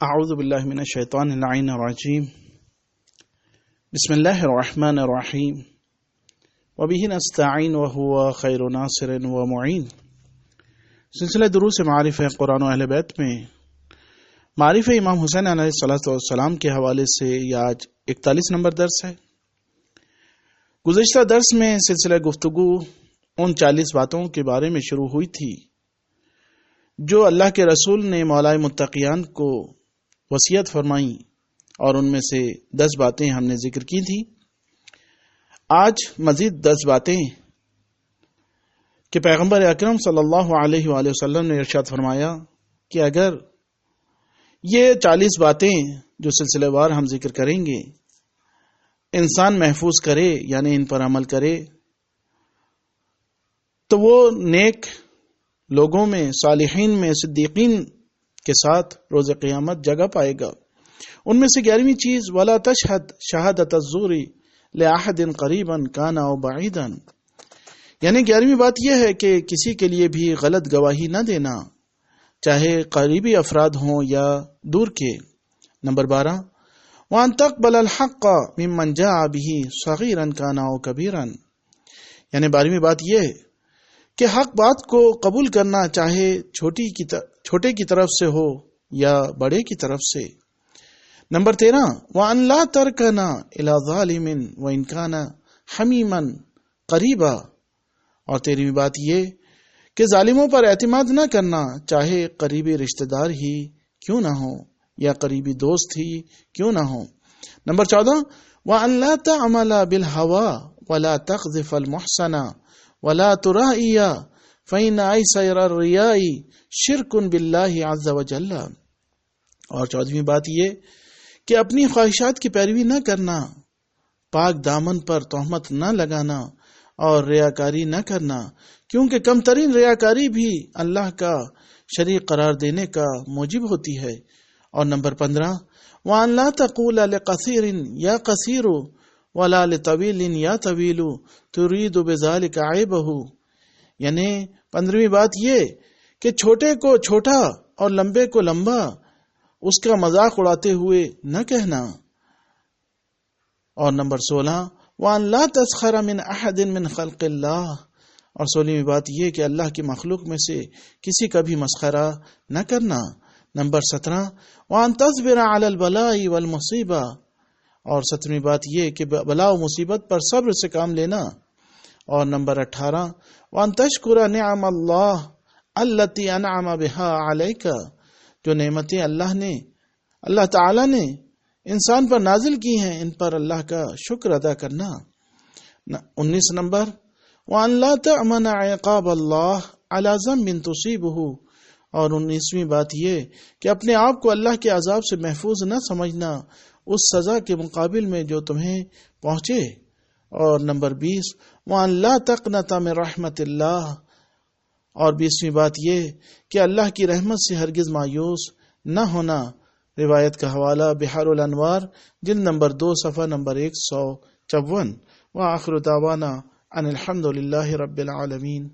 اعوذ باللہ من الشیطان اللعین الرجیم بسم اللہ الرحمن الرحیم وبہ نستعین وہو خیر ناصر ومعین۔ سلسلہ دروس معارف قرآن و اہل بیت میں معارف امام حسین علیہ السلام کے حوالے سے یہ آج 41 نمبر درس ہے۔ گزشتہ درس میں سلسلہ گفتگو ان 40 باتوں کے بارے میں شروع ہوئی تھی جو اللہ کے رسول نے مولائے متقیان کو وصیت فرمائی، اور ان میں سے 10 باتیں ہم نے ذکر کی تھی۔ آج مزید 10 باتیں کہ پیغمبر اکرم صلی اللہ علیہ وآلہ وسلم نے ارشاد فرمایا کہ اگر یہ 40 باتیں جو سلسلہ وار ہم ذکر کریں گے انسان محفوظ کرے، یعنی ان پر عمل کرے، تو وہ نیک لوگوں میں، صالحین میں، صدیقین کے ساتھ روز قیامت جگہ پائے گا۔ ان میں سے 11ویں چیز وَلَا تَشْهَدْ شَهَادَةَ الزُّورِ لِأَحَدٍ قَرِيبًا كَانَ أَوْ بَعِيدًا، یعنی 11ویں بات یہ ہے کہ کسی کے لیے بھی غلط گواہی نہ دینا، چاہے قریبی افراد ہوں یا دور کے۔ نمبر 12 وَأَن تَقْبَلَ الْحَقَّ مِمَّنْ جَاءَ بِهِ صَغِيرًا كَانَ أَوْ كَبِيرًا، یعنی 12ویں بات یہ کہ حق بات کو قبول کرنا، چاہے چھوٹے کی طرف سے ہو یا بڑے کی طرف سے۔ نمبر 13 وَأَن لَا تَرْكَنَ إِلَى ظَالِمٍ وَإِنْ كَانَ حَمِيمًا قَرِيبًا، اور 13ویں بات یہ کہ ظالموں پر اعتماد نہ کرنا، چاہے قریبی رشتہ دار ہی کیوں نہ ہو یا قریبی دوست ہی کیوں نہ ہو۔ نمبر 14 وَأَن لَا تَعْمَلَ بِالْهَوَىٰ وَلَا تَقْذِفَ الْمُحْسَنَ وَلَا تُرَائِيَ فَإِنَّ أَيْسَرَ الرِّيَاءِ شِرْكٌ بِاللَّهِ عَزَّ وَجَلَّ، اور 14ویں بات یہ کہ اپنی خواہشات کی پیروی نہ کرنا، پاک دامن پر تہمت نہ لگانا اور ریاکاری نہ کرنا، کیونکہ کم ترین ریاکاری بھی اللہ کا شریک قرار دینے کا موجب ہوتی ہے۔ اور نمبر 15 وَأَن لَا تَقُولَ لِقَصِيرٍ يَا قَصِيرُ وَلَا لِطَوِيلٍ يَا طَوِيلُ تُرِيدُ بِذَلِكَ عَيْبَهُ، یعنی 15ویں بات یہ کہ چھوٹے کو چھوٹا اور لمبے کو لمبا اس کا مذاق اڑاتے ہوئے نہ کہنا۔ اور نمبر 16 وَأَن لَا تَسْخَرَ مِنْ أَحَدٍ مِنْ خَلْقِ اللَّهِ، اور 16ویں بات یہ کہ اللہ کی مخلوق میں سے کسی کا بھی مسخرہ نہ کرنا۔ نمبر 17 وَأَن تَصْبِرَ عَلَى الْبَلَاءِ وَالْمُصِيبَةِ، اور 17ویں بات یہ کہ بلا و مصیبت پر صبر سے کام لینا۔ اور نمبر 18 وَأَن تَشْكُرَ نِعَمَ اللَّهِ الَّتِي أَنْعَمَ بِهَا عَلَيْكَ، جو نعمتیں اللہ تعالی نے انسان پر نازل کی ہیں ان پر اللہ کا شکر ادا کرنا۔ 19 نمبر وَأَن لَا تَأْمَنَ عِقَابَ اللَّهِ عَلَى ذَنبٍ تُصِيبُهُ، اور 19ویں بات یہ کہ اپنے آپ کو اللہ کے عذاب سے محفوظ نہ سمجھنا اس سزا کے مقابل میں جو تمہیں پہنچے۔ اور نمبر 20 وَأَن لَا تَقْنَطَ مِن رَحْمَتِ اللَّهِ، اور 20ویں بات یہ کہ اللہ کی رحمت سے ہرگز مایوس نہ ہونا۔ روایت کا حوالہ بحار الانوار جلد نمبر 2 صفحہ نمبر 154۔ وآخر دعوانا ان الحمد للہ رب العالمین۔